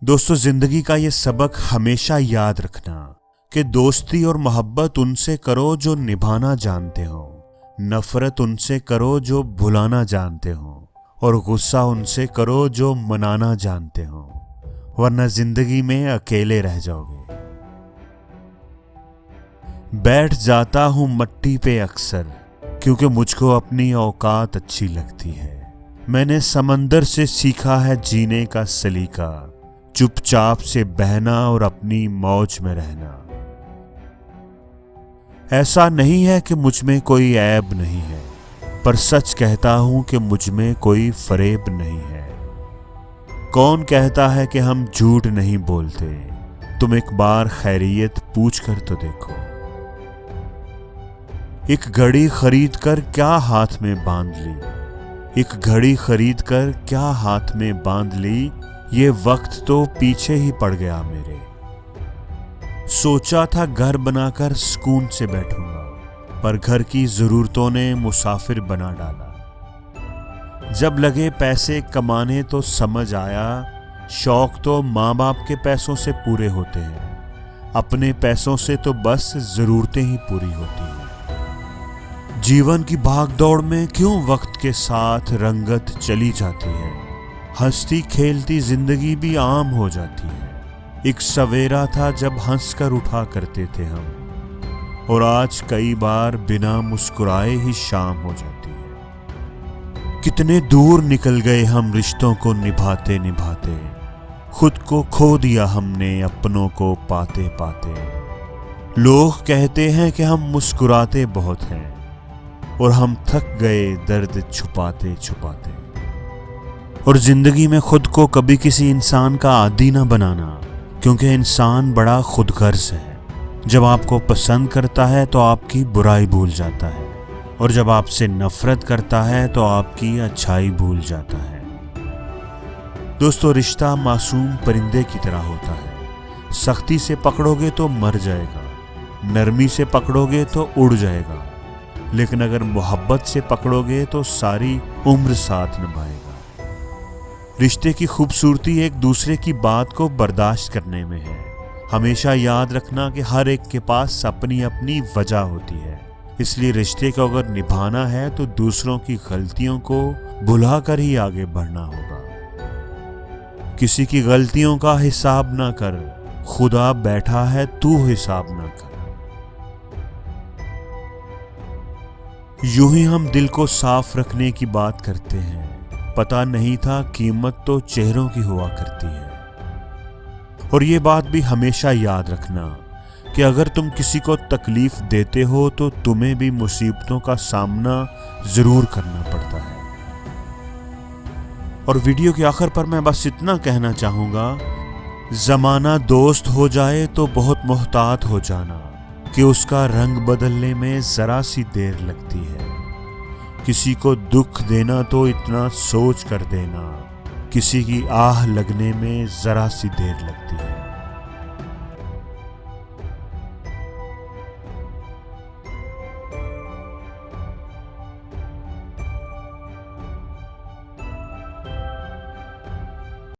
दोस्तों, जिंदगी का ये सबक हमेशा याद रखना कि दोस्ती और मोहब्बत उनसे करो जो निभाना जानते हो, नफरत उनसे करो जो भुलाना जानते हो, और गुस्सा उनसे करो जो मनाना जानते हो, वरना जिंदगी में अकेले रह जाओगे। बैठ जाता हूं मट्टी पे अक्सर क्योंकि मुझको अपनी औकात अच्छी लगती है। मैंने समंदर से सीखा है जीने का सलीका, चुपचाप से बहना और अपनी मौज में रहना। ऐसा नहीं है कि मुझ में कोई ऐब नहीं है, पर सच कहता हूं कि मुझ में कोई फरेब नहीं है। कौन कहता है कि हम झूठ नहीं बोलते? तुम एक बार खैरियत पूछ कर तो देखो। एक घड़ी खरीद कर क्या हाथ में बांध ली, एक घड़ी खरीद कर क्या हाथ में बांध ली, ये वक्त तो पीछे ही पड़ गया मेरे। सोचा था घर बनाकर सुकून से बैठूंगा, पर घर की जरूरतों ने मुसाफिर बना डाला। जब लगे पैसे कमाने तो समझ आया, शौक तो माँ बाप के पैसों से पूरे होते हैं, अपने पैसों से तो बस जरूरतें ही पूरी होती हैं। जीवन की भागदौड़ में क्यों वक्त के साथ रंगत चली जाती है, हंसती खेलती जिंदगी भी आम हो जाती है। एक सवेरा था जब हंसकर उठा करते थे हम, और आज कई बार बिना मुस्कुराए ही शाम हो जाती है। कितने दूर निकल गए हम रिश्तों को निभाते निभाते, खुद को खो दिया हमने अपनों को पाते पाते। लोग कहते हैं कि हम मुस्कुराते बहुत हैं, और हम थक गए दर्द छुपाते छुपाते। और जिंदगी में खुद को कभी किसी इंसान का आदी ना बनाना, क्योंकि इंसान बड़ा खुदगर्ज है। जब आपको पसंद करता है तो आपकी बुराई भूल जाता है, और जब आपसे नफरत करता है तो आपकी अच्छाई भूल जाता है। दोस्तों, रिश्ता मासूम परिंदे की तरह होता है। सख्ती से पकड़ोगे तो मर जाएगा, नरमी से पकड़ोगे तो उड़ जाएगा, लेकिन अगर मोहब्बत से पकड़ोगे तो सारी उम्र साथ निभाएगा। रिश्ते की खूबसूरती एक दूसरे की बात को बर्दाश्त करने में है। हमेशा याद रखना कि हर एक के पास अपनी अपनी वजह होती है, इसलिए रिश्ते को अगर निभाना है तो दूसरों की गलतियों को भुलाकर ही आगे बढ़ना होगा। किसी की गलतियों का हिसाब ना कर, खुदा बैठा है तू हिसाब ना कर। यूं ही हम दिल को साफ रखने की बात करते हैं, पता नहीं था कीमत तो चेहरों की हुआ करती है। और ये बात भी हमेशा याद रखना कि अगर तुम किसी को तकलीफ देते हो तो तुम्हें भी मुसीबतों का सामना जरूर करना पड़ता है। और वीडियो के आखिर पर मैं बस इतना कहना चाहूंगा, जमाना दोस्त हो जाए तो बहुत मोहतात हो जाना, कि उसका रंग बदलने में जरा सी देर लगती है। किसी को दुख देना तो इतना सोच कर देना, किसी की आह लगने में जरा सी देर लगती है।